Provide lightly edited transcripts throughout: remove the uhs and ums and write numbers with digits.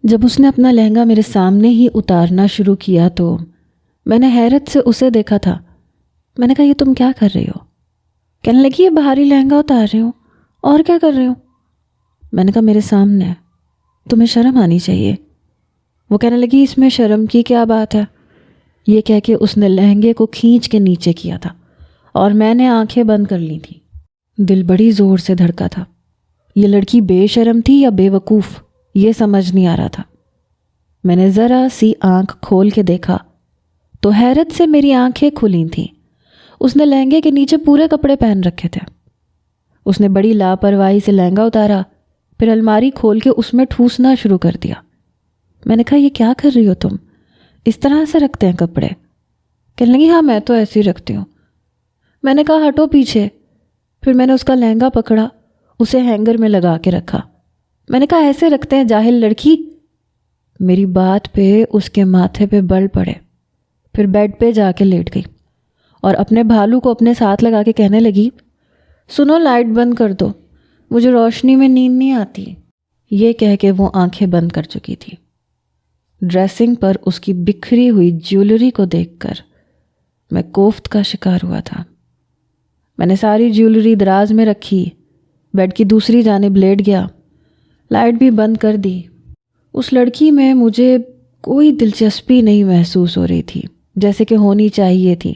جب اس نے اپنا لہنگا میرے سامنے ہی اتارنا شروع کیا تو میں نے حیرت سے اسے دیکھا تھا۔ میں نے کہا یہ تم کیا کر رہی ہو؟ کہنے لگی یہ باہری لہنگا اتار رہی ہوں، اور کیا کر رہی ہوں؟ میں نے کہا میرے سامنے، تمہیں شرم آنی چاہیے۔ وہ کہنے لگی اس میں شرم کی کیا بات ہے؟ یہ کہہ کے اس نے لہنگے کو کھینچ کے نیچے کیا تھا اور میں نے آنکھیں بند کر لی تھیں۔ دل بڑی زور سے دھڑکا تھا۔ یہ لڑکی بے شرم تھی یا بے وقوف، یہ سمجھ نہیں آ رہا تھا۔ میں نے ذرا سی آنکھ کھول کے دیکھا تو حیرت سے میری آنکھیں کھلی تھیں۔ اس نے لہنگے کے نیچے پورے کپڑے پہن رکھے تھے۔ اس نے بڑی لاپرواہی سے لہنگا اتارا، پھر الماری کھول کے اس میں ٹھوسنا شروع کر دیا۔ میں نے کہا یہ کیا کر رہی ہو تم؟ اس طرح سے رکھتے ہیں کپڑے؟ کہنے لگی ہاں میں تو ایسے ہی رکھتی ہوں۔ میں نے کہا ہٹو پیچھے۔ پھر میں نے اس کا لہنگا پکڑا، اسے ہینگر میں لگا کے رکھا۔ میں نے کہا ایسے رکھتے ہیں جاہل لڑکی۔ میری بات پہ اس کے ماتھے پہ بل پڑے، پھر بیڈ پہ جا کے لیٹ گئی اور اپنے بھالو کو اپنے ساتھ لگا کے کہنے لگی سنو لائٹ بند کر دو، مجھے روشنی میں نیند نہیں آتی۔ یہ کہہ کے وہ آنکھیں بند کر چکی تھی۔ ڈریسنگ پر اس کی بکھری ہوئی جیولری کو دیکھ کر میں کوفت کا شکار ہوا تھا۔ میں نے ساری جیولری دراز میں رکھی، بیڈ کی دوسری جانب لیٹ گیا، لائٹ بھی بند کر دی۔ اس لڑکی میں مجھے کوئی دلچسپی نہیں محسوس ہو رہی تھی جیسے کہ ہونی چاہیے تھی۔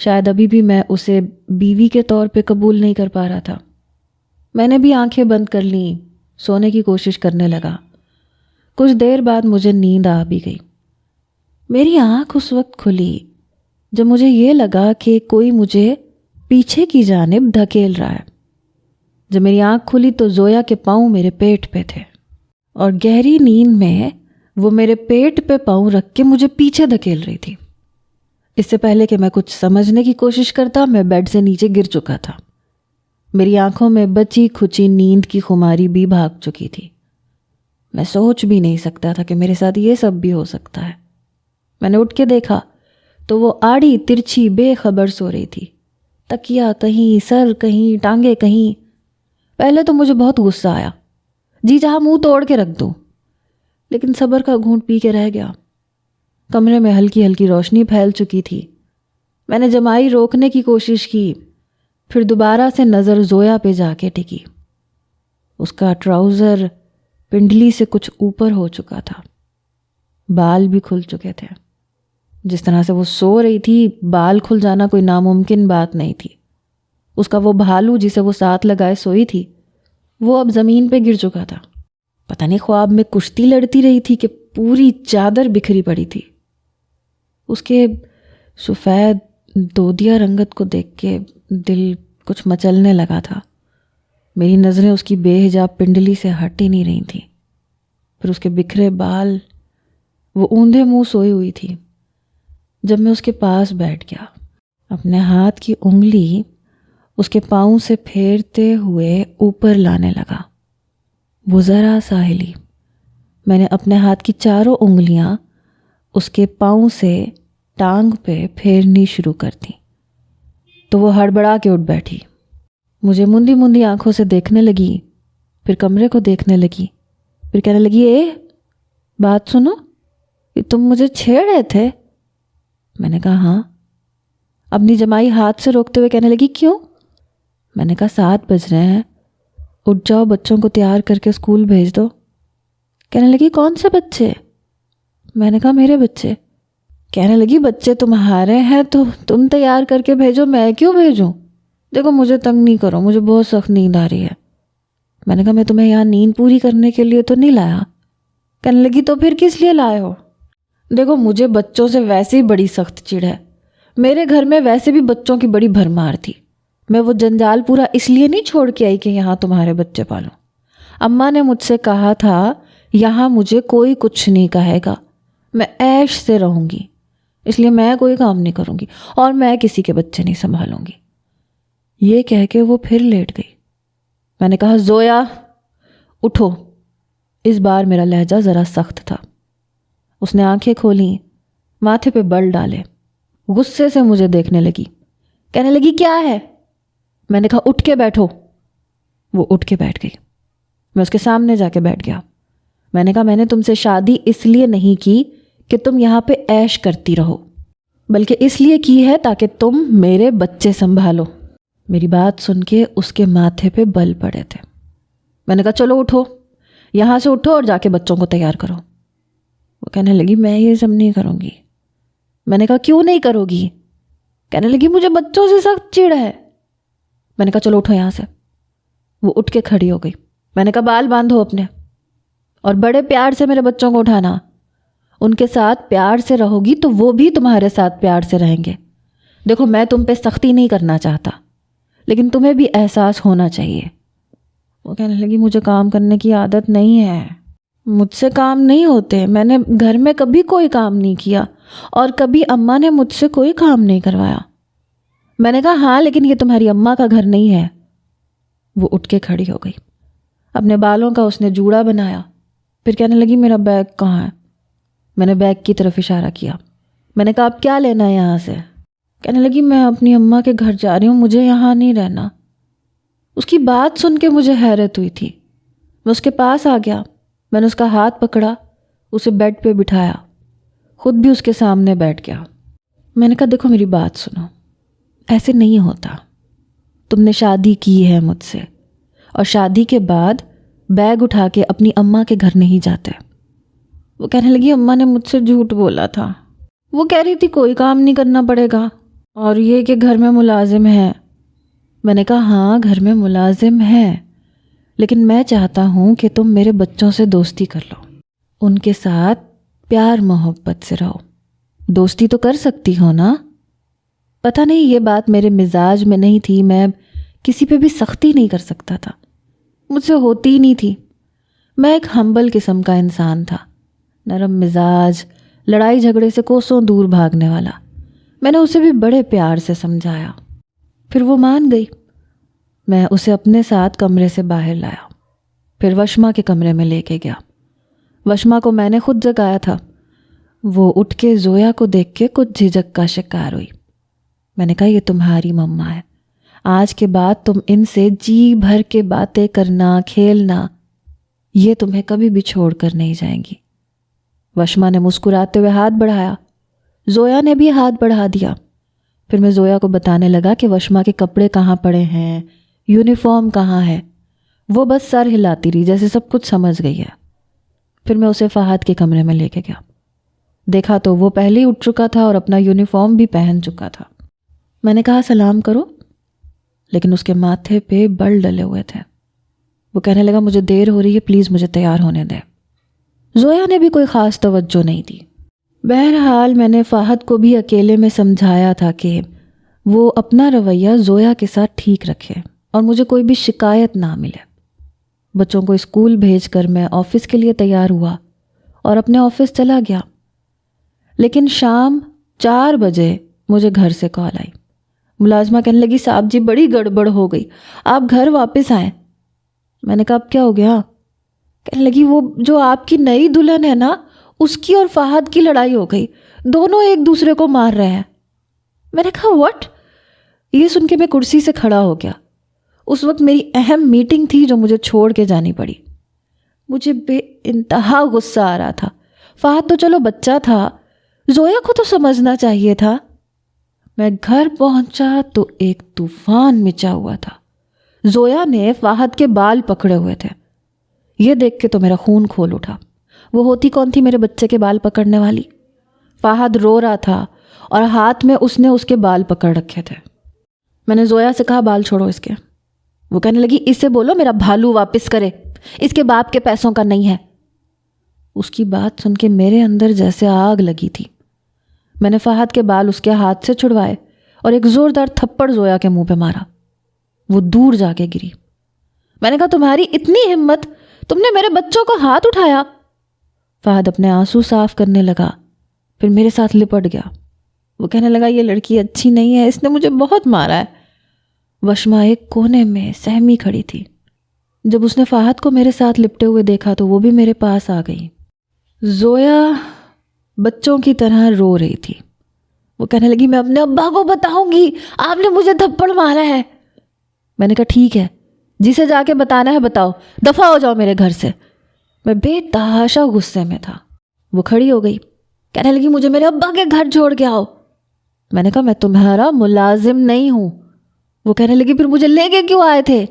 شاید ابھی بھی میں اسے بیوی کے طور پہ قبول نہیں کر پا رہا تھا۔ میں نے بھی آنکھیں بند کر لیں، سونے کی کوشش کرنے لگا۔ کچھ دیر بعد مجھے نیند آ بھی گئی۔ میری آنکھ اس وقت کھلی جب مجھے یہ لگا کہ کوئی مجھے پیچھے کی جانب دھکیل رہا ہے۔ جب میری آنکھ کھلی تو زویا کے پاؤں میرے پیٹ پہ تھے اور گہری نیند میں وہ میرے پیٹ پہ پاؤں رکھ کے مجھے پیچھے دھکیل رہی تھی۔ اس سے پہلے کہ میں کچھ سمجھنے کی کوشش کرتا میں بیڈ سے نیچے گر چکا تھا۔ میری آنکھوں میں بچی کھچی نیند کی خماری بھی بھاگ چکی تھی۔ میں سوچ بھی نہیں سکتا تھا کہ میرے ساتھ یہ سب بھی ہو سکتا ہے۔ میں نے اٹھ کے دیکھا تو وہ آڑی ترچھی بے خبر سو رہی تھی، تکیا کہیں، سر کہیں، ٹانگیں کہیں۔ پہلے تو مجھے بہت غصہ آیا، جی چاہا منہ توڑ کے رکھ دوں، لیکن صبر کا گھونٹ پی کے رہ گیا۔ کمرے میں ہلکی ہلکی روشنی پھیل چکی تھی۔ میں نے جمائی روکنے کی کوشش کی، پھر دوبارہ سے نظر زویا پہ جا کے ٹکی۔ اس کا ٹراؤزر پنڈلی سے کچھ اوپر ہو چکا تھا، بال بھی کھل چکے تھے۔ جس طرح سے وہ سو رہی تھی، بال کھل جانا کوئی ناممکن بات نہیں تھی۔ اس کا وہ بھالو جسے وہ ساتھ لگائے سوئی تھی، وہ اب زمین پہ گر چکا تھا۔ پتہ نہیں خواب میں کشتی لڑتی رہی تھی کہ پوری چادر بکھری پڑی تھی۔ اس کے سفید دودیا رنگت کو دیکھ کے دل کچھ مچلنے لگا تھا۔ میری نظریں اس کی بے حجاب پنڈلی سے ہٹ ہی نہیں رہی تھیں۔ پھر اس کے بکھرے بال، وہ اوندھے منہ سوئی ہوئی تھی۔ جب میں اس کے پاس بیٹھ گیا، اپنے ہاتھ کی انگلی اس کے پاؤں سے پھیرتے ہوئے اوپر لانے لگا، وہ ذرا سا ہلی۔ میں نے اپنے ہاتھ کی چاروں انگلیاں اس کے پاؤں سے ٹانگ پہ پھیرنی شروع کر دیں تو وہ ہڑبڑا کے اٹھ بیٹھی، مجھے مندی مندی آنکھوں سے دیکھنے لگی، پھر کمرے کو دیکھنے لگی، پھر کہنے لگی اے بات سنو، کہ تم مجھے چھیڑ رہے تھے؟ میں نے کہا ہاں۔ اپنی جمائی ہاتھ سے روکتے ہوئے کہنے لگی کیوں؟ میں نے کہا 7 بج رہے ہیں، اٹھ جاؤ، بچوں کو تیار کر کے اسکول بھیج دو۔ کہنے لگی کون سے بچے؟ میں نے کہا میرے بچے۔ کہنے لگی بچے تمہارے ہیں تو تم تیار کر کے بھیجو، میں کیوں بھیجوں؟ دیکھو مجھے تنگ نہیں کرو، مجھے بہت سخت نیند آ رہی ہے۔ میں نے کہا میں تمہیں یہاں نیند پوری کرنے کے لیے تو نہیں لایا۔ کہنے لگی تو پھر کس لیے لائے ہو؟ دیکھو مجھے بچوں سے ویسے ہی بڑی سخت چڑ ہے، میرے گھر میں ویسے بھی بچوں کی بڑی بھرمار تھی، میں وہ جنجال پورا اس لیے نہیں چھوڑ کے آئی کہ یہاں تمہارے بچے پالوں۔ اماں نے مجھ سے کہا تھا یہاں مجھے کوئی کچھ نہیں کہے گا، میں عیش سے رہوں گی، اس لیے میں کوئی کام نہیں کروں گی اور میں کسی کے بچے نہیں سنبھالوں گی۔ یہ کہہ کے وہ پھر لیٹ گئی۔ میں نے کہا زویا اٹھو۔ اس بار میرا لہجہ ذرا سخت تھا۔ اس نے آنکھیں کھولیں، ماتھے پہ بل ڈالے، غصے سے مجھے دیکھنے لگی، کہنے لگی کیا ہے؟ میں نے کہا اٹھ کے بیٹھو۔ وہ اٹھ کے بیٹھ گئی۔ میں اس کے سامنے جا کے بیٹھ گیا۔ میں نے کہا میں نے تم سے شادی اس لیے نہیں کی کہ تم یہاں پہ عیش کرتی رہو، بلکہ اس لیے کی ہے تاکہ تم میرے بچے سنبھالو۔ میری بات سن کے اس کے ماتھے پہ بل پڑے تھے۔ میں نے کہا چلو اٹھو، یہاں سے اٹھو اور جا کے بچوں کو تیار کرو۔ وہ کہنے لگی میں یہ سب نہیں کروں گی۔ میں نے کہا کیوں نہیں کرو گی؟ کہنے لگی مجھے بچوں سے سخت چڑ ہے۔ میں نے کہا چلو اٹھو یہاں سے۔ وہ اٹھ کے کھڑی ہو گئی۔ میں نے کہا بال باندھو اپنے اور بڑے پیار سے میرے بچوں کو اٹھانا، ان کے ساتھ پیار سے رہو گی تو وہ بھی تمہارے ساتھ پیار سے رہیں گے۔ دیکھو میں تم پہ سختی نہیں کرنا چاہتا، لیکن تمہیں بھی احساس ہونا چاہیے۔ وہ کہنے لگی مجھے کام کرنے کی عادت نہیں ہے، مجھ سے کام نہیں ہوتے، میں نے گھر میں کبھی کوئی کام نہیں کیا اور کبھی اماں نے مجھ سے کوئی کام نہیں کروایا۔ میں نے کہا ہاں لیکن یہ تمہاری اماں کا گھر نہیں ہے۔ وہ اٹھ کے کھڑی ہو گئی، اپنے بالوں کا اس نے جوڑا بنایا، پھر کہنے لگی میرا بیگ کہاں ہے؟ میں نے بیگ کی طرف اشارہ کیا۔ میں نے کہا اب کیا لینا ہے یہاں سے؟ کہنے لگی میں اپنی اماں کے گھر جا رہی ہوں، مجھے یہاں نہیں رہنا۔ اس کی بات سن کے مجھے حیرت ہوئی تھی۔ میں اس کے پاس آ گیا، میں نے اس کا ہاتھ پکڑا، اسے بیڈ پہ بٹھایا، خود بھی اس کے سامنے بیٹھ گیا۔ میں نے کہا دیکھو میری بات سنو، ایسے نہیں ہوتا، تم نے شادی کی ہے مجھ سے اور شادی کے بعد بیگ اٹھا کے اپنی اماں کے گھر نہیں جاتے۔ وہ کہنے لگی اماں نے مجھ سے جھوٹ بولا تھا، وہ کہہ رہی تھی کوئی کام نہیں کرنا پڑے گا اور یہ کہ گھر میں ملازم ہے۔ میں نے کہا ہاں گھر میں ملازم ہے، لیکن میں چاہتا ہوں کہ تم میرے بچوں سے دوستی کر لو، ان کے ساتھ پیار محبت سے رہو، دوستی تو کر سکتی ہو نا؟ پتہ نہیں یہ بات میرے مزاج میں نہیں تھی، میں کسی پہ بھی سختی نہیں کر سکتا تھا، مجھ سے ہوتی ہی نہیں تھی۔ میں ایک ہمبل قسم کا انسان تھا، نرم مزاج، لڑائی جھگڑے سے کوسوں دور بھاگنے والا۔ میں نے اسے بھی بڑے پیار سے سمجھایا، پھر وہ مان گئی۔ میں اسے اپنے ساتھ کمرے سے باہر لایا، پھر وشما کے کمرے میں لے کے گیا۔ وشما کو میں نے خود جگایا تھا، وہ اٹھ کے زویا کو دیکھ کے کچھ جھجک کا شکار ہوئی۔ میں نے کہا یہ تمہاری مما ہے، آج کے بعد تم ان سے جی بھر کے باتیں کرنا، کھیلنا، یہ تمہیں کبھی بھی چھوڑ کر نہیں جائیں گی۔ وشما نے مسکراتے ہوئے ہاتھ بڑھایا، زویا نے بھی ہاتھ بڑھا دیا۔ پھر میں زویا کو بتانے لگا کہ وشما کے کپڑے کہاں پڑے ہیں، یونیفارم کہاں ہے۔ وہ بس سر ہلاتی رہی جیسے سب کچھ سمجھ گئی ہے۔ پھر میں اسے فہد کے کمرے میں لے کے گیا، دیکھا تو وہ پہلے ہی اٹھ چکا تھا اور اپنا یونیفارم بھی پہن چکا تھا۔ میں نے کہا سلام کرو، لیکن اس کے ماتھے پہ بل ڈلے ہوئے تھے۔ وہ کہنے لگا مجھے دیر ہو رہی ہے، پلیز مجھے تیار ہونے دے۔ زویا نے بھی کوئی خاص توجہ نہیں دی۔ بہرحال میں نے فہد کو بھی اکیلے میں سمجھایا تھا کہ وہ اپنا رویہ زویا کے ساتھ ٹھیک رکھے اور مجھے کوئی بھی شکایت نہ ملے۔ بچوں کو اسکول بھیج کر میں آفس کے لیے تیار ہوا اور اپنے آفس چلا گیا، لیکن شام 4 بجے مجھے گھر سے کال آئی۔ ملازمہ کہنے لگی صاحب جی بڑی گڑبڑ ہو گئی، آپ گھر واپس آئیں۔ میں نے کہا اب کیا ہو گیا؟ کہنے لگی وہ جو آپ کی نئی دلہن ہے نا، اس کی اور فہد کی لڑائی ہو گئی، دونوں ایک دوسرے کو مار رہے ہیں۔ میں نے کہا واٹ؟ یہ سن کے میں کرسی سے کھڑا ہو گیا۔ اس وقت میری اہم میٹنگ تھی جو مجھے چھوڑ کے جانی پڑی۔ مجھے بے انتہا غصہ آ رہا تھا۔ فہد تو چلو بچہ تھا، زویا کو تو سمجھنا چاہیے تھا۔ میں گھر پہنچا تو ایک طوفان مچا ہوا تھا۔ زویا نے فہد کے بال پکڑے ہوئے تھے۔ یہ دیکھ کے تو میرا خون کھول اٹھا۔ وہ ہوتی کون تھی میرے بچے کے بال پکڑنے والی؟ فہد رو رہا تھا اور ہاتھ میں اس نے اس کے بال پکڑ رکھے تھے۔ میں نے زویا سے کہا بال چھوڑو اس کے۔ وہ کہنے لگی اس سے بولو میرا بھالو واپس کرے، اس کے باپ کے پیسوں کا نہیں ہے۔ اس کی بات سن کے میرے اندر جیسے آگ لگی تھی۔ میں نے فہد کے بال اس کے ہاتھ سے چھڑوائے اور ایک زوردار تھپڑ زویا کے منہ پہ مارا۔ وہ دور جا کے گری۔ میں نے کہا تمہاری اتنی ہمت، تم نے میرے بچوں کو ہاتھ اٹھایا۔ فہد اپنے آنسو صاف کرنے لگا، پھر میرے ساتھ لپٹ گیا۔ وہ کہنے لگا یہ لڑکی اچھی نہیں ہے، اس نے مجھے بہت مارا ہے۔ وشما ایک کونے میں سہمی کھڑی تھی۔ جب اس نے فہد کو میرے ساتھ لپٹے ہوئے دیکھا تو وہ بھی میرے پاس آ گئی۔ زویا بچوں کی طرح رو رہی تھی۔ وہ کہنے لگی میں اپنے ابا کو بتاؤں گی، آپ نے مجھے تھپڑ مارا ہے۔ میں نے کہا ٹھیک ہے، جسے جا کے بتانا ہے بتاؤ، دفع ہو جاؤ میرے گھر سے۔ میں بے تحاشا غصے میں تھا۔ وہ کھڑی ہو گئی، کہنے لگی مجھے میرے ابا کے گھر چھوڑ کے آؤ۔ میں نے کہا میں تمہارا ملازم نہیں ہوں۔ وہ کہنے لگی پھر مجھے لے کے کیوں آئے تھے؟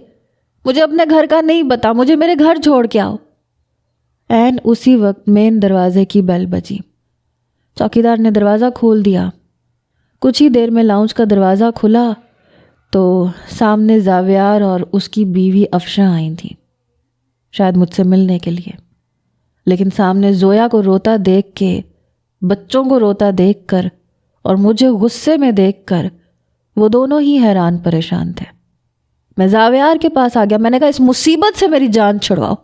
مجھے اپنے گھر کا نہیں پتا، مجھے میرے گھر چھوڑ کے آؤ۔ عین اسی وقت مین دروازے کی بیل بجی۔ چوکیدار نے دروازہ کھول دیا۔ کچھ ہی دیر میں لاؤنج کا دروازہ کھلا تو سامنے زاویار اور اس کی بیوی افشاں آئی تھیں، شاید مجھ سے ملنے کے لیے۔ لیکن سامنے زویا کو روتا دیکھ کے، بچوں کو روتا دیکھ کر اور مجھے غصے میں دیکھ کر وہ دونوں ہی حیران پریشان تھے۔ میں زاویار کے پاس آ گیا۔ میں نے کہا اس مصیبت سے میری جان چھڑواؤ۔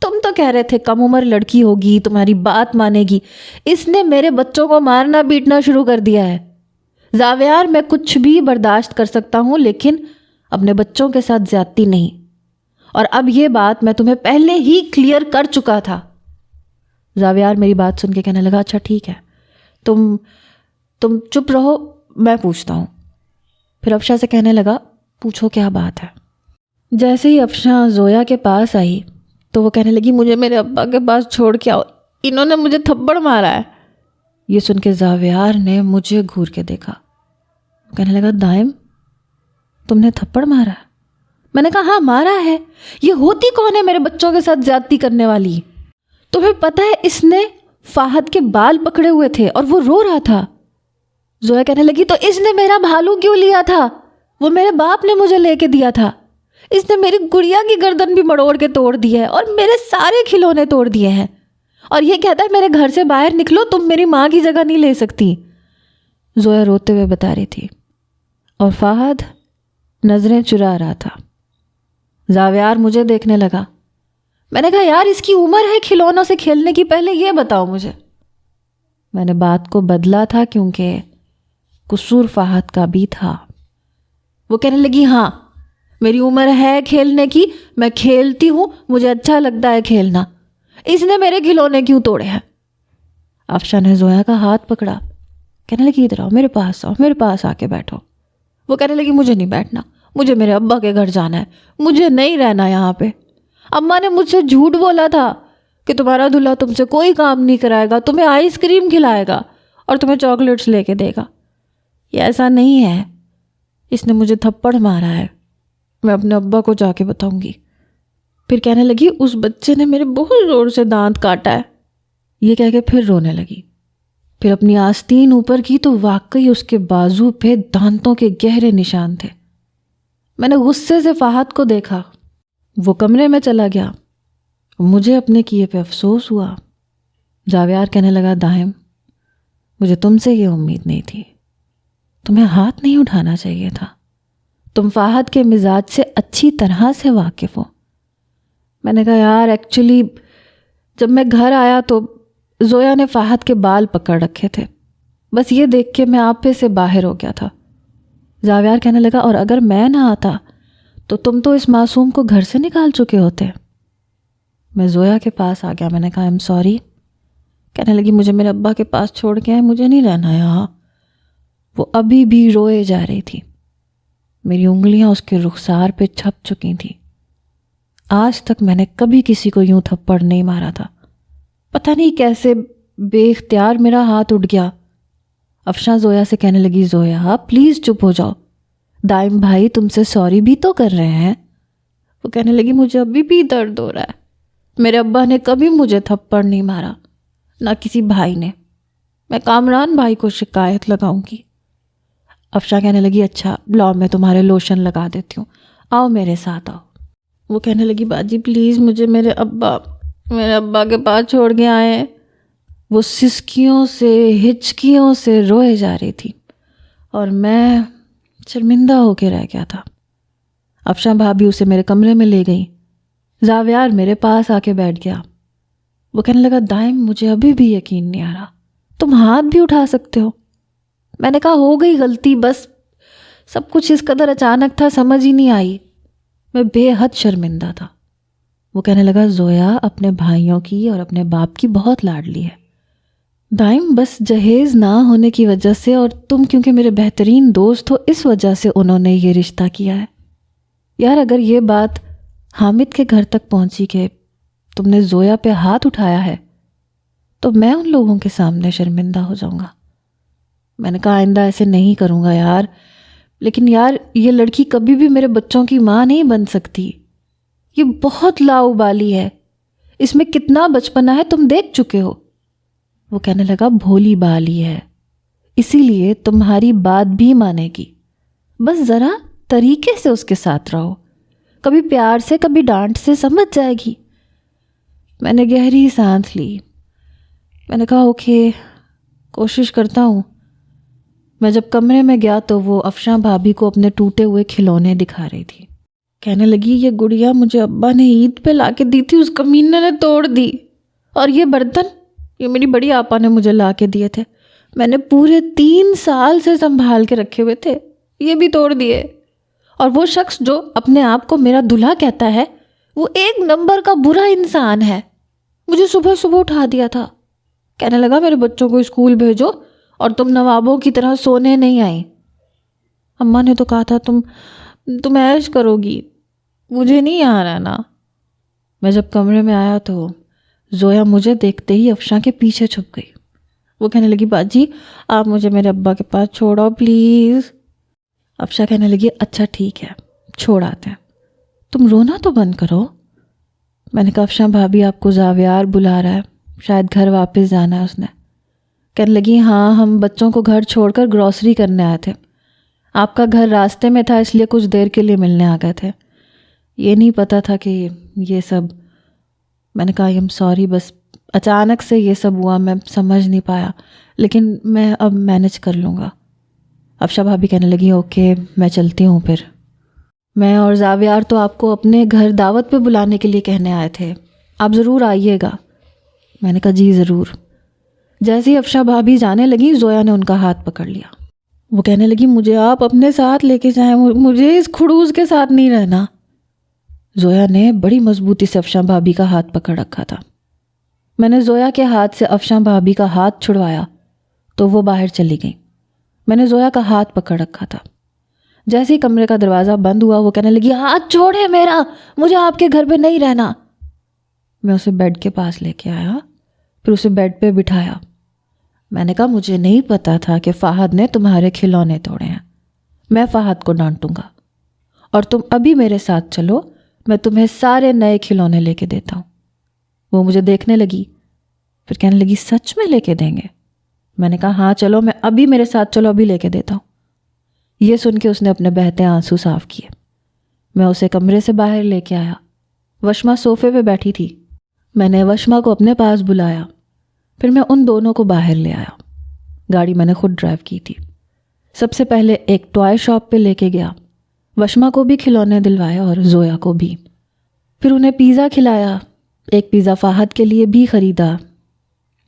تم تو کہہ رہے تھے کم عمر لڑکی ہوگی، تمہاری بات مانے گی، اس نے میرے بچوں کو مارنا پیٹنا شروع کر دیا ہے۔ زاویار میں کچھ بھی برداشت کر سکتا ہوں لیکن اپنے بچوں کے ساتھ زیادتی نہیں، اور اب یہ بات میں تمہیں پہلے ہی کلیئر کر چکا تھا۔ زاویار میری بات سن کے کہنے لگا اچھا ٹھیک ہے، تم چپ رہو، میں پوچھتا ہوں۔ پھر افشاں سے کہنے لگا پوچھو کیا بات ہے۔ جیسے ہی افشاں زویا کے پاس آئی تو وہ کہنے لگی مجھے میرے ابا کے پاس چھوڑ کے آؤ، انہوں نے مجھے تھپڑ مارا ہے۔ یہ سن کے زاویار نے مجھے گھور کے دیکھا۔ کہنے لگا دائم تم نے تھپڑ مارا ہے؟ میں نے کہا ہاں مارا ہے۔ یہ ہوتی کون ہے میرے بچوں کے ساتھ زیادتی کرنے والی؟ تمہیں پتہ ہے اس نے فہد کے بال پکڑے ہوئے تھے اور وہ رو رہا تھا۔ زویا کہنے لگی تو اس نے میرا بھالو کیوں لیا تھا؟ وہ میرے باپ نے مجھے لے کے دیا تھا۔ اس نے میری گڑیا کی گردن بھی مڑوڑ کے توڑ دی ہے اور میرے سارے کھلونے توڑ دیے ہیں، اور یہ کہتا ہے میرے گھر سے باہر نکلو، تم میری ماں کی جگہ نہیں لے سکتی۔ زویا روتے ہوئے بتا رہی تھی اور فہد نظریں چرا رہا تھا۔ زاویار مجھے دیکھنے لگا۔ میں نے کہا یار اس کی عمر ہے کھلونوں سے کھیلنے کی، پہلے یہ بتاؤ مجھے۔ میں نے بات کو بدلا تھا کیونکہ قصور فہد کا بھی تھا۔ وہ کہنے لگی ہاں میری عمر ہے کھیلنے کی، میں کھیلتی ہوں، مجھے اچھا لگتا ہے کھیلنا، اس نے میرے کھلونے کیوں توڑے ہیں؟ افشاں نے زویا کا ہاتھ پکڑا، کہنے لگی ادھر آؤ، میرے پاس آؤ، میرے پاس آ کے بیٹھو۔ وہ کہنے لگی مجھے نہیں بیٹھنا، مجھے میرے ابا کے گھر جانا ہے، مجھے نہیں رہنا یہاں پہ۔ اماں نے مجھ سے جھوٹ بولا تھا کہ تمہارا دلہا تم سے کوئی کام نہیں کرائے گا، تمہیں آئس کریم کھلائے گا اور تمہیں چاکلیٹس لے کے دے گا۔ یہ ایسا نہیں ہے، اس نے مجھے تھپڑ مارا ہے، میں اپنے ابا کو جا کے بتاؤں گی۔ پھر کہنے لگی اس بچے نے میرے بہت زور سے دانت کاٹا ہے۔ یہ کہہ کے پھر رونے لگی۔ پھر اپنی آستین اوپر کی تو واقعی اس کے بازو پہ دانتوں کے گہرے نشان تھے۔ میں نے غصے سے فہد کو دیکھا، وہ کمرے میں چلا گیا۔ مجھے اپنے کیے پہ افسوس ہوا۔ زاویار کہنے لگا دائم مجھے تم سے یہ امید نہیں تھی، تمہیں ہاتھ نہیں اٹھانا چاہیے تھا، تم فہد کے مزاج سے اچھی طرح سے واقف ہو۔ میں نے کہا یار ایکچولی جب میں گھر آیا تو زویا نے فہد کے بال پکڑ رکھے تھے، بس یہ دیکھ کے میں آپے سے باہر ہو گیا تھا۔ زاویار کہنے لگا اور اگر میں نہ آتا تو تم تو اس معصوم کو گھر سے نکال چکے ہوتے۔ میں زویا کے پاس آ گیا، میں نے کہا ایم سوری۔ کہنے لگی مجھے میرے ابا کے پاس چھوڑ کے آئے، مجھے نہیں رہنا یہاں۔ وہ ابھی بھی روئے جا رہی تھی، میری انگلیاں اس کے رخسار پہ چھپ چکی تھیں۔ آج تک میں نے کبھی کسی کو یوں تھپڑ نہیں مارا تھا، پتہ نہیں کیسے بے اختیار میرا ہاتھ اٹھ گیا۔ افشاں زویا سے کہنے لگی زویا پلیز چپ ہو جاؤ، دائم بھائی تم سے سوری بھی تو کر رہے ہیں۔ وہ کہنے لگی مجھے ابھی بھی درد ہو رہا ہے، میرے ابا نے کبھی مجھے تھپڑ نہیں مارا، نہ کسی بھائی نے، میں کامران بھائی کو شکایت لگاؤں گی۔ افشاں کہنے لگی اچھا لاؤ میں تمہارے لوشن لگا دیتی ہوں، آؤ میرے ساتھ آؤ۔ وہ کہنے لگی باجی پلیز مجھے میرے ابا کے پاس چھوڑ کے آئے۔ وہ سسکیوں سے ہچکیوں سے روئے جا رہی تھی اور میں شرمندہ ہو کے رہ گیا تھا۔ افشاں بھابھی اسے میرے کمرے میں لے گئی، زاویار میرے پاس آ کے بیٹھ گیا۔ وہ کہنے لگا دائم مجھے ابھی بھی یقین نہیں آ رہا، تم ہاتھ بھی اٹھا سکتے ہو۔ میں نے کہا ہو گئی غلطی، بس سب کچھ اس قدر اچانک تھا، سمجھ ہی نہیں آئی، میں بے حد شرمندہ تھا۔ وہ کہنے لگا زویا اپنے بھائیوں کی اور اپنے باپ کی بہت لاڈلی ہے، دائم بس جہیز نہ ہونے کی وجہ سے اور تم کیونکہ میرے بہترین دوست ہو اس وجہ سے انہوں نے یہ رشتہ کیا ہے۔ یار اگر یہ بات حامد کے گھر تک پہنچی کہ تم نے زویا پہ ہاتھ اٹھایا ہے تو میں ان لوگوں کے سامنے شرمندہ ہو جاؤں گا۔ میں نے کہا آئندہ ایسے نہیں کروں گا یار، لیکن یار یہ لڑکی کبھی بھی میرے بچوں کی ماں نہیں بن سکتی، یہ بہت لاؤبالی ہے، اس میں کتنا بچپنا ہے تم دیکھ چکے ہو۔ وہ کہنے لگا بھولی بالی ہے، اسی لیے تمہاری بات بھی مانے گی، بس ذرا طریقے سے اس کے ساتھ رہو، کبھی پیار سے کبھی ڈانٹ سے، سمجھ جائے گی۔ میں نے گہری سانس لی، میں نے کہا اوکے، کوشش کرتا ہوں۔ میں جب کمرے میں گیا تو وہ افشاں بھابھی کو اپنے ٹوٹے ہوئے کھلونے دکھا رہی تھی۔ کہنے لگی یہ گڑیا مجھے ابا نے عید پہ لا کے دی تھی، اس کمینے نے توڑ دی، اور یہ برتن یہ میری بڑی آپا نے مجھے لا کے دیے تھے، میں نے پورے 3 سال سے سنبھال کے رکھے ہوئے تھے، یہ بھی توڑ دیے۔ اور وہ شخص جو اپنے آپ کو میرا دلہا کہتا ہے وہ 1 نمبر کا برا انسان ہے، مجھے صبح صبح اٹھا دیا تھا، کہنے لگا میرے بچوں کو اسکول بھیجو اور تم نوابوں کی طرح سونے نہیں آئیں۔ اماں نے تو کہا تھا تم عیش کرو گی، مجھے نہیں یہاں رہنا۔ میں جب کمرے میں آیا تو زویا مجھے دیکھتے ہی افشاں کے پیچھے چھپ گئی۔ وہ کہنے لگی باجی آپ مجھے میرے ابا کے پاس چھوڑو پلیز۔ افشاں کہنے لگی اچھا ٹھیک ہے چھوڑ آتے ہیں، تم رونا تو بند کرو۔ میں نے کہا افشاں بھابھی آپ کو زاویار بلا رہا ہے، شاید گھر واپس جانا ہے اس نے۔ کہنے لگی ہاں ہم بچوں کو گھر چھوڑ کر گروسری کرنے آئے تھے، آپ کا گھر راستے میں تھا اس لیے کچھ دیر کے لیے ملنے آ گئے تھے، یہ نہیں پتہ تھا کہ یہ سب۔ میں نے کہا آئی ایم سوری، بس اچانک سے یہ سب ہوا، میں سمجھ نہیں پایا، لیکن میں اب مینج کر لوں گا۔ افشاں بھابھی کہنے لگی اوکے میں چلتی ہوں پھر، میں اور زاویار تو آپ کو اپنے گھر دعوت پہ بلانے کے لیے کہنے آئے تھے، آپ ضرور آئیے گا۔ میں نے کہا جی ضرور۔ جیسے ہی افشاں بھابھی جانے لگی زویا نے ان کا ہاتھ پکڑ لیا، وہ کہنے لگی مجھے آپ اپنے ساتھ لے کے جائیں، مجھے اس کھڑوس کے ساتھ نہیں رہنا۔ زویا نے بڑی مضبوطی سے افشاں بھابھی کا ہاتھ پکڑ رکھا تھا۔ میں نے زویا کے ہاتھ سے افشاں بھابھی کا ہاتھ چھڑوایا تو وہ باہر چلی گئی۔ میں نے زویا کا ہاتھ پکڑ رکھا تھا۔ جیسے ہی کمرے کا دروازہ بند ہوا وہ کہنے لگی ہاتھ چھوڑے میرا، مجھے آپ کے گھر پہ نہیں رہنا۔ میں اسے بیڈ کے پاس لے کے آیا، پھر اسے بیڈ پہ بٹھایا۔ میں نے کہا مجھے نہیں پتا تھا کہ فہد نے تمہارے کھلونے توڑے ہیں، میں فہد کو ڈانٹوں گا، اور تم ابھی میرے ساتھ چلو، میں تمہیں سارے نئے کھلونے لے کے دیتا ہوں۔ وہ مجھے دیکھنے لگی، پھر کہنے لگی سچ میں لے کے دیں گے؟ میں نے کہا ہاں چلو، میں ابھی میرے ساتھ چلو، ابھی لے کے دیتا ہوں۔ یہ سن کے اس نے اپنے بہتے آنسو صاف کیے۔ میں اسے کمرے سے باہر لے کے آیا۔ وشما صوفے پہ بیٹھی تھی، میں نے وشما کو اپنے پاس بلایا، پھر میں ان دونوں کو باہر لے آیا۔ گاڑی میں نے خود ڈرائیو کی تھی۔ سب سے پہلے ایک ٹوائے شاپ پہ لے کے گیا، وشما کو بھی کھلونے دلوائے اور زویا کو بھی، پھر انہیں پیزا کھلایا، ایک پیزا فہد کے لیے بھی خریدا،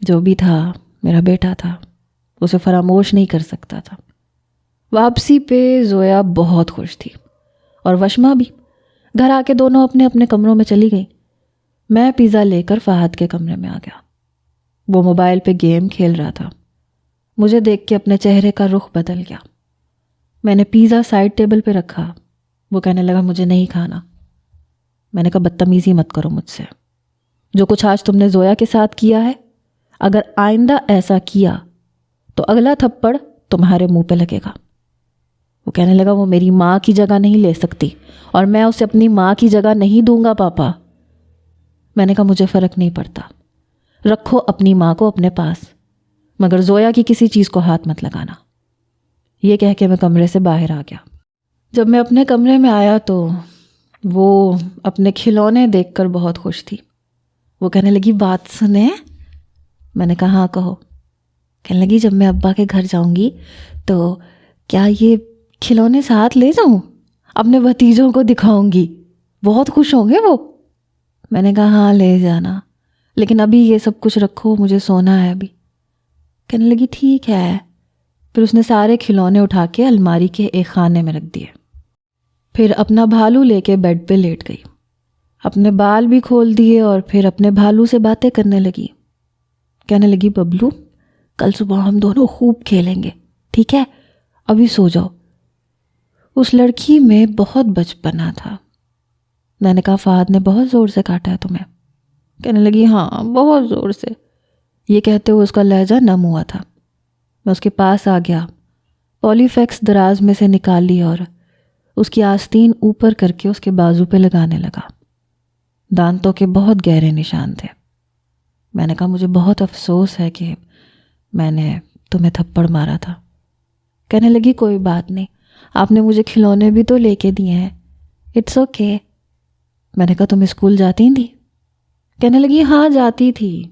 جو بھی تھا میرا بیٹا تھا، اسے فراموش نہیں کر سکتا تھا۔ واپسی پہ زویا بہت خوش تھی اور وشما بھی۔ گھر آ کے دونوں اپنے اپنے کمروں میں چلی گئیں۔ میں پیزا لے کر فہد کے کمرے میں آ گیا۔ وہ موبائل پہ گیم کھیل رہا تھا۔ مجھے دیکھ کے اپنے چہرے کا رخ بدل گیا۔ میں نے پیزا سائڈ ٹیبل پہ رکھا۔ وہ کہنے لگا مجھے نہیں کھانا۔ میں نے کہا بدتمیزی مت کرو مجھ سے، جو کچھ آج تم نے زویا کے ساتھ کیا ہے، اگر آئندہ ایسا کیا تو اگلا تھپڑ تمہارے منہ پہ لگے گا۔ وہ کہنے لگا وہ میری ماں کی جگہ نہیں لے سکتی اور میں اسے اپنی ماں کی جگہ نہیں دوں گا پاپا۔ میں نے کہا مجھے فرق نہیں پڑتا، رکھو اپنی ماں کو اپنے پاس، مگر زویا کی کسی چیز کو ہاتھ مت لگانا۔ یہ کہہ کے میں کمرے سے باہر آ گیا۔ جب میں اپنے کمرے میں آیا تو وہ اپنے کھلونے دیکھ کر بہت خوش تھی۔ وہ کہنے لگی بات سنیں؟ میں نے کہا ہاں کہو۔ کہنے لگی جب میں ابا کے گھر جاؤں گی تو کیا یہ کھلونے ساتھ لے جاؤں؟ اپنے بھتیجوں کو دکھاؤں گی، بہت خوش ہوں گے وہ۔ میں نے کہا ہاں لے جانا، لیکن ابھی یہ سب کچھ رکھو، مجھے سونا ہے ابھی۔ کہنے لگی ٹھیک ہے۔ پھر اس نے سارے کھلونے اٹھا کے الماری کے ایک خانے میں رکھ دیے، پھر اپنا بھالو لے کے بیڈ پہ لیٹ گئی، اپنے بال بھی کھول دیے اور پھر اپنے بھالو سے باتیں کرنے لگی۔ کہنے لگی ببلو کل صبح ہم دونوں خوب کھیلیں گے، ٹھیک ہے؟ ابھی سو جاؤ۔ اس لڑکی میں بہت بچپنا تھا۔ میں نے کہا فہد نے بہت زور سے کاٹا ہے تمہیں؟ کہنے لگی ہاں بہت زور سے۔ یہ کہتے ہوئے اس کا لہجہ نم ہوا تھا۔ میں اس کے پاس آ گیا، پولی فیکس دراز میں سے نکال لی اور اس کی آستین اوپر کر کے اس کے بازو پہ لگانے لگا۔ دانتوں کے بہت گہرے نشان تھے۔ میں نے کہا مجھے بہت افسوس ہے کہ میں نے تمہیں تھپڑ مارا تھا۔ کہنے لگی کوئی بات نہیں، آپ نے مجھے کھلونے بھی تو لے کے دیے ہیں، اٹس اوکے۔ میں نے کہا تم اسکول جاتی تھی؟ کہنے لگی ہاں جاتی تھی،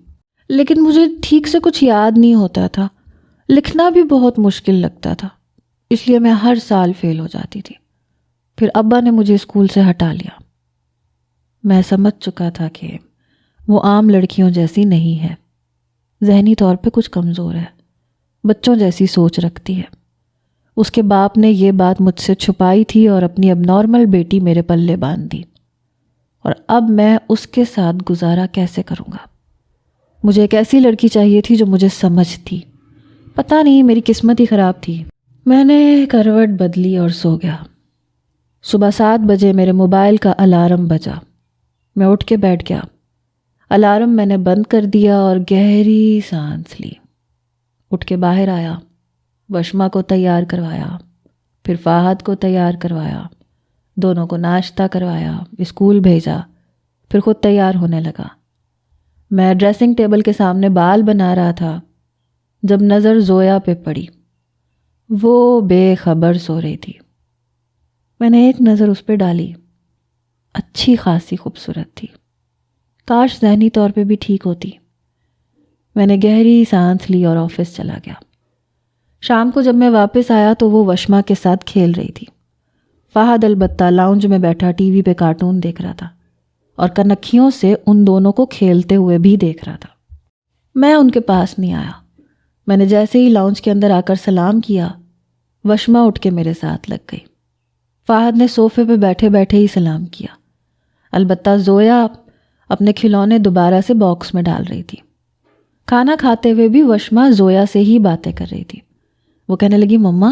لیکن مجھے ٹھیک سے کچھ یاد نہیں ہوتا تھا، لکھنا بھی بہت مشکل لگتا تھا، اس لیے میں ہر سال فیل ہو جاتی تھی۔ پھر ابا نے مجھے اسکول سے ہٹا لیا۔ میں سمجھ چکا تھا کہ وہ عام لڑکیوں جیسی نہیں ہے، ذہنی طور پہ کچھ کمزور ہے، بچوں جیسی سوچ رکھتی ہے۔ اس کے باپ نے یہ بات مجھ سے چھپائی تھی اور اپنی اب نارمل بیٹی میرے پلے باندھ دی، اور اب میں اس کے ساتھ گزارا کیسے کروں گا؟ مجھے ایک ایسی لڑکی چاہیے تھی جو مجھے سمجھتی۔ پتہ نہیں میری قسمت ہی خراب تھی۔ میں نے کروٹ بدلی اور سو گیا۔ صبح 7 بجے میرے موبائل کا الارم بجا۔ میں اٹھ کے بیٹھ گیا۔ الارم میں نے بند کر دیا اور گہری سانس لی۔ اٹھ کے باہر آیا، وشما کو تیار کروایا، پھر فاہد کو تیار کروایا، دونوں کو ناشتہ کروایا، اسکول بھیجا، پھر خود تیار ہونے لگا۔ میں ڈریسنگ ٹیبل کے سامنے بال بنا رہا تھا جب نظر زویا پہ پڑی۔ وہ بے خبر سو رہی تھی۔ میں نے ایک نظر اس پہ ڈالی، اچھی خاصی خوبصورت تھی، کاش ذہنی طور پہ بھی ٹھیک ہوتی۔ میں نے گہری سانس لی اور آفس چلا گیا۔ شام کو جب میں واپس آیا تو وہ وشما کے ساتھ کھیل رہی تھی۔ فہد البتہ لاؤنج میں بیٹھا ٹی وی پہ کارٹون دیکھ رہا تھا اور کنکھیوں سے ان دونوں کو کھیلتے ہوئے بھی دیکھ رہا تھا۔ میں ان کے پاس نہیں آیا۔ میں نے جیسے ہی لاؤنج کے اندر آ کر سلام کیا، وشما اٹھ کے میرے ساتھ لگ گئی۔ فہد نے صوفے پہ بیٹھے بیٹھے ہی سلام کیا۔ البتہ زویا اپنے کھلونے دوبارہ سے باکس میں ڈال رہی تھی۔ کھانا کھاتے ہوئے بھی وشما زویا سے ہی باتیں کر رہی تھی۔ وہ کہنے لگی مما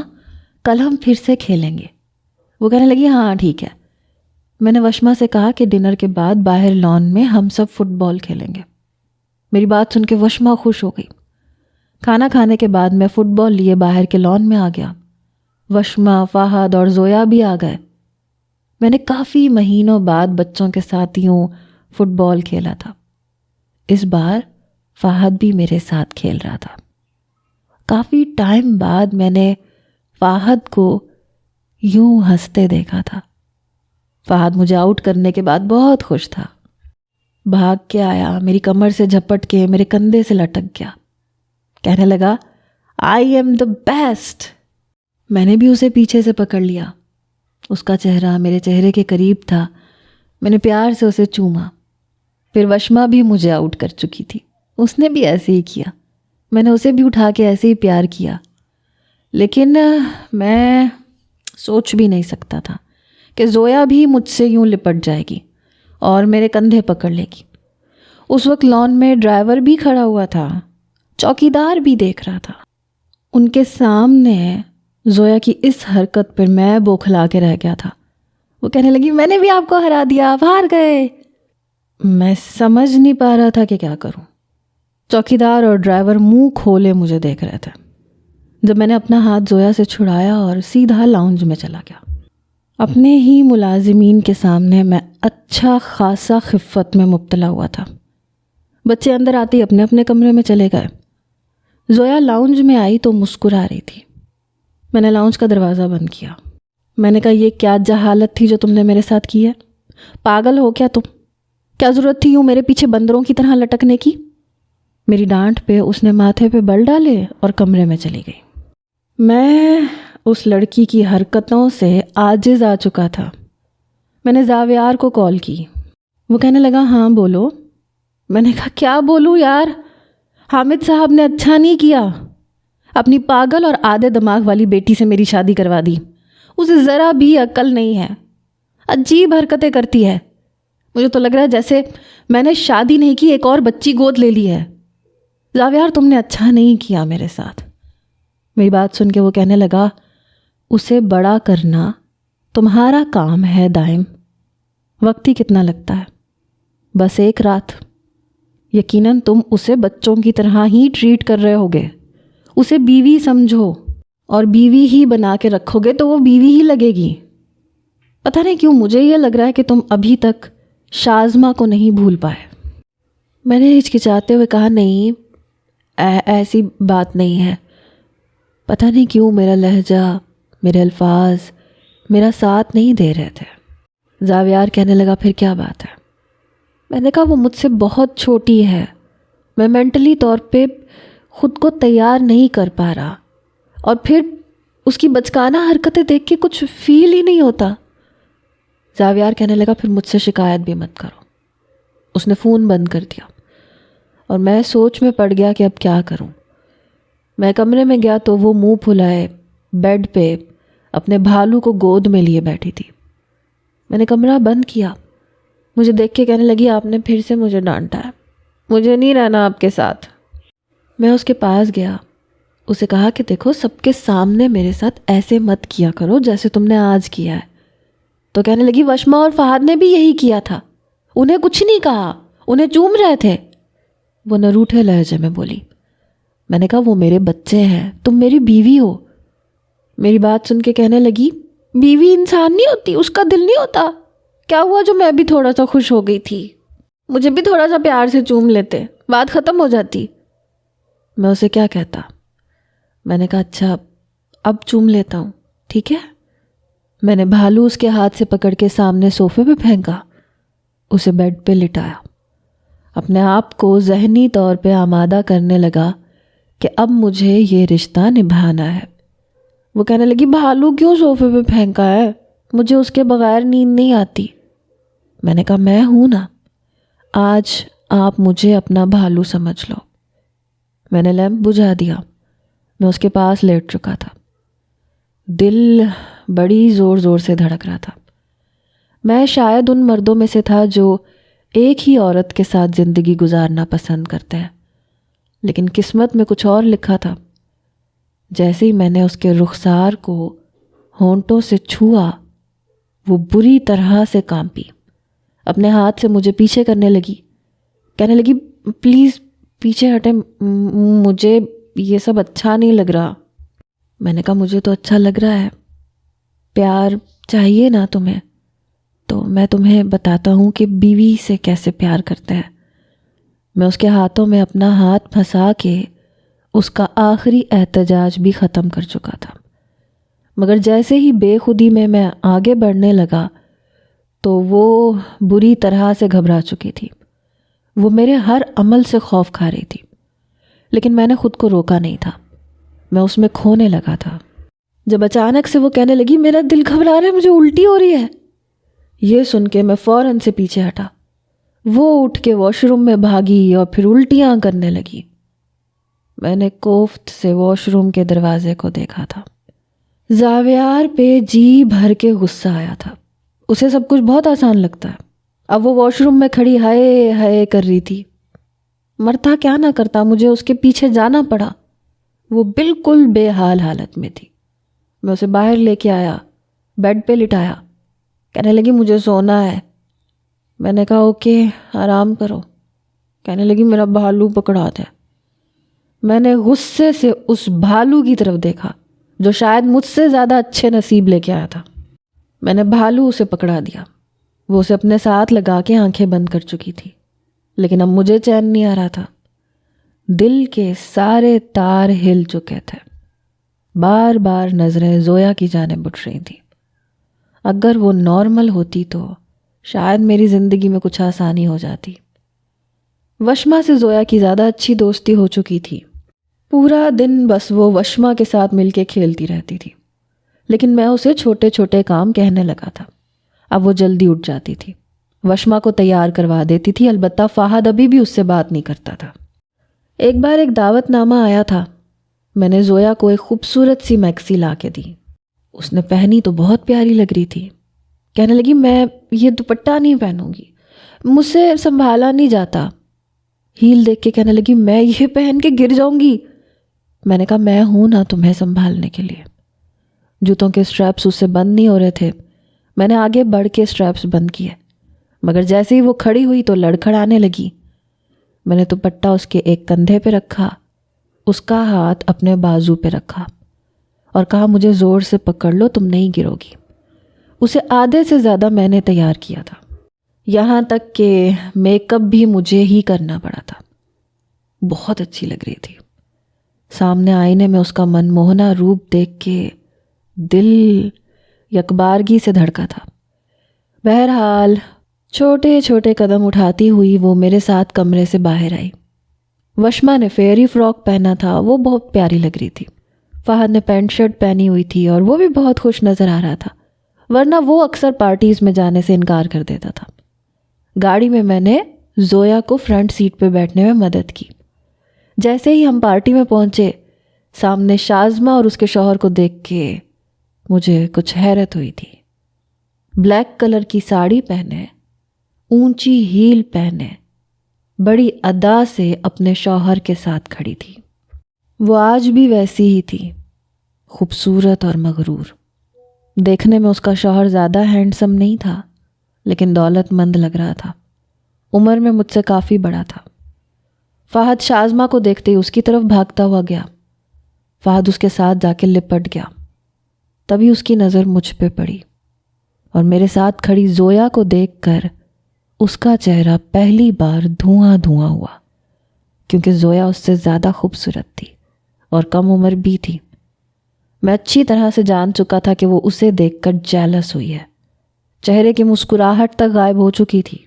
کل ہم پھر سے کھیلیں گے۔ وہ کہنے لگی ہاں ٹھیک ہے۔ میں نے وشما سے کہا کہ ڈنر کے بعد باہر لان میں ہم سب فٹ بال کھیلیں گے۔ میری بات سن کے وشما خوش ہو گئی۔ کھانا کھانے کے بعد میں فٹ بال لیے باہر کے لان میں آ گیا۔ وشما، فہد اور زویا بھی آ گئے۔ میں نے کافی مہینوں بعد بچوں کے ساتھ یوں فٹ بال کھیلا تھا۔ اس بار فہد بھی میرے ساتھ کھیل رہا تھا۔ کافی ٹائم بعد میں نے فہد کو یوں ہنستے دیکھا تھا۔ فہد مجھے آؤٹ کرنے کے بعد بہت خوش تھا۔ بھاگ کے آیا، میری کمر سے جھپٹ کے میرے کندھے سے لٹک گیا، کہنے لگا آئی ایم دا بیسٹ۔ میں نے بھی اسے پیچھے سے پکڑ لیا۔ اس کا چہرہ میرے چہرے کے قریب تھا۔ میں نے پیار سے اسے چوما۔ پھر وشما بھی مجھے آؤٹ کر چکی تھی، اس نے بھی ایسے ہی کیا۔ میں نے اسے بھی اٹھا کے ایسے ہی پیار کیا، لیکن میں سوچ بھی نہیں سکتا تھا کہ زویا بھی مجھ سے یوں لپٹ جائے گی اور میرے کندھے پکڑ لے گی۔ اس وقت لان میں ڈرائیور بھی کھڑا ہوا تھا، چوکیدار بھی دیکھ رہا تھا۔ ان کے سامنے زویا کی اس حرکت پر میں بوکھلا کے رہ گیا تھا۔ وہ کہنے لگی میں نے بھی آپ کو ہرا دیا، آپ ہار گئے۔ میں سمجھ نہیں پا رہا تھا کہ کیا کروں۔ چوکیدار اور ڈرائیور منہ کھولے مجھے دیکھ رہے تھے۔ جب میں نے اپنا ہاتھ زویا سے چھڑایا اور سیدھا لاؤنج میں چلا گیا۔ اپنے ہی ملازمین کے سامنے میں اچھا خاصا خفت میں مبتلا ہوا تھا۔ بچے اندر آتے ہی اپنے اپنے کمرے میں چلے گئے۔ زویا لاؤنج میں آئی تو مسکرا رہی تھی۔ میں نے لاؤنج کا دروازہ بند کیا۔ میں نے کہا یہ کیا جہالت تھی جو تم نے میرے ساتھ کی ہے؟ پاگل ہو کیا تم؟ کیا ضرورت تھی یوں میرے پیچھے بندروں کی طرح لٹکنے کی؟ میری ڈانٹ پہ اس نے ماتھے پہ بل ڈالے اور کمرے میں چلی گئی۔ میں اس لڑکی کی حرکتوں سے عاجز آ چکا تھا۔ میں نے زاویار کو کال کی۔ وہ کہنے لگا ہاں بولو۔ میں نے کہا کیا بولوں یار، حامد صاحب نے اچھا نہیں کیا، اپنی پاگل اور آدھے دماغ والی بیٹی سے میری شادی کروا دی۔ اسے ذرا بھی عقل نہیں ہے، عجیب حرکتیں کرتی ہے۔ مجھے تو لگ رہا ہے جیسے میں نے شادی نہیں کی، ایک اور بچی گود لے لی ہے۔ زاویار تم نے اچھا نہیں کیا میرے ساتھ۔ میری بات سن کے وہ کہنے لگا اسے بڑا کرنا تمہارا کام ہے دائم، وقت ہی کتنا لگتا ہے، بس ایک رات۔ یقیناً تم اسے بچوں کی طرح ہی ٹریٹ کر رہے ہوگے، اسے بیوی سمجھو اور بیوی ہی بنا کے رکھو گے تو وہ بیوی ہی لگے گی۔ پتہ نہیں کیوں مجھے یہ لگ رہا ہے کہ تم ابھی تک شازمہ کو نہیں بھول پائے۔ میں نے ہچکچاتے ہوئے کہا نہیں، ایسی بات نہیں ہے۔ پتہ نہیں کیوں میرا لہجہ، میرے الفاظ میرا ساتھ نہیں دے رہے تھے۔ زاویار کہنے لگا پھر کیا بات ہے؟ میں نے کہا وہ مجھ سے بہت چھوٹی ہے، میں مینٹلی طور پہ خود کو تیار نہیں کر پا رہا، اور پھر اس کی بچکانہ حرکتیں دیکھ کے کچھ فیل ہی نہیں ہوتا۔ زاویار کہنے لگا پھر مجھ سے شکایت بھی مت کرو۔ اس نے فون بند کر دیا اور میں سوچ میں پڑ گیا کہ اب کیا کروں۔ میں کمرے میں گیا تو وہ منہ پھلائے بیڈ پہ اپنے بھالو کو گود میں لیے بیٹھی تھی۔ میں نے کمرہ بند کیا، مجھے دیکھ کے کہنے لگی آپ نے پھر سے مجھے ڈانٹا ہے، مجھے نہیں رہنا آپ کے ساتھ۔ میں اس کے پاس گیا، اسے کہا کہ دیکھو سب کے سامنے میرے ساتھ ایسے مت کیا کرو جیسے تم نے آج کیا ہے۔ تو کہنے لگی وشما اور فہد نے بھی یہی کیا تھا، انہیں کچھ نہیں کہا، انہیں چوم رہے تھے۔ وہ نروٹھے لہجے میں بولی۔ میں نے کہا وہ میرے بچے ہیں، تم میری بیوی ہو۔ میری بات سن کے کہنے لگی بیوی انسان نہیں ہوتی، اس کا دل نہیں ہوتا؟ کیا ہوا جو میں بھی تھوڑا سا خوش ہو گئی تھی، مجھے بھی تھوڑا سا پیار سے چوم لیتے، بات ختم ہو جاتی۔ میں اسے کیا کہتا؟ میں نے کہا اچھا اب چوم لیتا ہوں، ٹھیک ہے۔ میں نے بھالو اس کے ہاتھ سے پکڑ کے سامنے صوفے پہ پھینکا، اسے بیڈ پہ لٹایا، اپنے آپ کو ذہنی طور پہ آمادہ کرنے لگا کہ اب مجھے یہ رشتہ نبھانا ہے۔ وہ کہنے لگی بھالو کیوں صوفے پہ پھینکا ہے، مجھے اس کے بغیر نیند نہیں آتی۔ میں نے کہا میں ہوں نا، آج آپ مجھے اپنا بھالو سمجھ لو۔ میں نے لیمپ بجھا دیا، میں اس کے پاس لیٹ چکا تھا، دل بڑی زور زور سے دھڑک رہا تھا۔ میں شاید ان مردوں میں سے تھا جو ایک ہی عورت کے ساتھ زندگی گزارنا پسند کرتے ہیں، لیکن قسمت میں کچھ اور لکھا تھا۔ جیسے ہی میں نے اس کے رخسار کو ہونٹوں سے چھوا، وہ بری طرح سے کانپی، اپنے ہاتھ سے مجھے پیچھے کرنے لگی، کہنے لگی پلیز پیچھے ہٹیں، مجھے یہ سب اچھا نہیں لگ رہا۔ میں نے کہا مجھے تو اچھا لگ رہا ہے، پیار چاہیے نا تمہیں، تو میں تمہیں بتاتا ہوں کہ بیوی سے کیسے پیار کرتے ہیں۔ میں اس کے ہاتھوں میں اپنا ہاتھ پھنسا کے اس کا آخری احتجاج بھی ختم کر چکا تھا، مگر جیسے ہی بے خودی میں آگے بڑھنے لگا تو وہ بری طرح سے گھبرا چکی تھی۔ وہ میرے ہر عمل سے خوف کھا رہی تھی، لیکن میں نے خود کو روکا نہیں تھا، میں اس میں کھونے لگا تھا۔ جب اچانک سے وہ کہنے لگی میرا دل گھبرا رہا ہے، مجھے الٹی ہو رہی ہے، یہ سن کے میں فوراً سے پیچھے ہٹا۔ وہ اٹھ کے واش روم میں بھاگی اور پھر الٹیاں کرنے لگی۔ میں نے کوفت سے واش روم کے دروازے کو دیکھا تھا۔ زاویار پہ جی بھر کے غصہ آیا تھا، اسے سب کچھ بہت آسان لگتا ہے۔ اب وہ واش روم میں کھڑی ہائے ہائے کر رہی تھی۔ مرتا کیا نہ کرتا، مجھے اس کے پیچھے جانا پڑا۔ وہ بالکل بے حال حالت میں تھی۔ میں اسے باہر لے کے آیا، بیڈ پہ لٹایا، کہنے لگی مجھے سونا ہے۔ میں نے کہا اوکے آرام کرو۔ کہنے لگی میرا بھالو پکڑا دے۔ میں نے غصے سے اس بھالو کی طرف دیکھا جو شاید مجھ سے زیادہ اچھے نصیب لے کے آیا تھا۔ میں نے بھالو اسے پکڑا دیا۔ وہ اسے اپنے ساتھ لگا کے آنکھیں بند کر چکی تھی، لیکن اب مجھے چین نہیں آ رہا تھا۔ دل کے سارے تار ہل چکے تھے، بار بار نظریں زویا کی جانب اٹھ رہی تھیں۔ اگر وہ نارمل ہوتی تو شاید میری زندگی میں کچھ آسانی ہو جاتی۔ وشما سے زویا کی زیادہ اچھی دوستی ہو چکی تھی۔ پورا دن بس وہ وشما کے ساتھ مل کے کھیلتی رہتی تھی، لیکن میں اسے چھوٹے چھوٹے کام کہنے لگا تھا۔ اب وہ جلدی اٹھ جاتی تھی، وشما کو تیار کروا دیتی تھی، البتہ فہد ابھی بھی اس سے بات نہیں کرتا تھا۔ ایک بار ایک دعوت نامہ آیا تھا، میں نے زویا کو ایک خوبصورت سی میکسی لا کے دی۔ اس نے پہنی تو بہت پیاری لگ رہی تھی، کہنے لگی میں یہ دوپٹہ نہیں پہنوں گی، مجھ سے سنبھالا نہیں جاتا۔ ہیل دیکھ کے کہنے لگی میں یہ پہن کے گر جاؤں گی۔ میں نے کہا میں ہوں نا تمہیں سنبھالنے کے لیے۔ جوتوں کے سٹریپس اس سے بند نہیں ہو رہے تھے، میں نے آگے بڑھ کے سٹریپس بند کیے، مگر جیسے ہی وہ کھڑی ہوئی تو لڑکھڑانے لگی۔ میں نے دوپٹہ اس کے ایک کندھے پہ رکھا، اس کا ہاتھ اپنے بازو پہ رکھا اور کہا مجھے زور سے پکڑ لو، تم نہیں گرو گی۔ اسے آدھے سے زیادہ میں نے تیار کیا تھا، یہاں تک کہ میک اپ بھی مجھے ہی کرنا پڑا تھا۔ بہت اچھی لگ رہی تھی۔ سامنے آئینے میں اس کا من موہنا روپ دیکھ کے دل یکبارگی سے دھڑکا تھا۔ بہرحال چھوٹے چھوٹے قدم اٹھاتی ہوئی وہ میرے ساتھ کمرے سے باہر آئی۔ وشما نے فیئری فراک پہنا تھا، وہ بہت پیاری لگ رہی تھی۔ فہد نے پینٹ شرٹ پہنی ہوئی تھی اور وہ بھی بہت خوش نظر آ رہا تھا، ورنہ وہ اکثر پارٹیز میں جانے سے انکار کر دیتا تھا۔ گاڑی میں میں نے زویا کو فرنٹ سیٹ پہ بیٹھنے میں مدد کی۔ جیسے ہی ہم پارٹی میں پہنچے، سامنے شازمہ اور اس کے شوہر کو دیکھ کے مجھے کچھ حیرت ہوئی تھی۔ بلیک کلر کی ساڑی پہنے، اونچی ہیل پہنے، بڑی ادا سے اپنے شوہر کے ساتھ کھڑی تھی۔ وہ آج بھی ویسی ہی تھی، خوبصورت اور مغرور۔ دیکھنے میں اس کا شوہر زیادہ ہینڈسم نہیں تھا، لیکن دولت مند لگ رہا تھا۔ عمر میں مجھ سے کافی بڑا تھا۔ فہد شازمہ کو دیکھتے ہی اس کی طرف بھاگتا ہوا گیا۔ فہد اس کے ساتھ جا کے لپٹ گیا۔ تبھی اس کی نظر مجھ پہ پڑی اور میرے ساتھ کھڑی زویا کو دیکھ کر اس کا چہرہ پہلی بار دھواں دھواں ہوا، کیونکہ زویا اس سے زیادہ خوبصورت تھی اور کم عمر بھی تھی۔ میں اچھی طرح سے جان چکا تھا کہ وہ اسے دیکھ کر جیلس ہوئی ہے۔ چہرے کی مسکراہٹ تک غائب ہو چکی تھی۔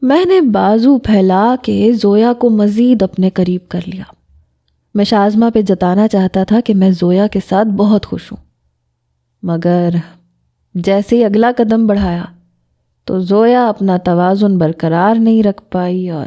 میں نے بازو پھیلا کے زویا کو مزید اپنے قریب کر لیا۔ میں شازمہ پہ جتانا چاہتا تھا کہ میں زویا کے ساتھ بہت خوش ہوں، مگر جیسے ہی اگلا قدم بڑھایا تو زویا اپنا توازن برقرار نہیں رکھ پائی اور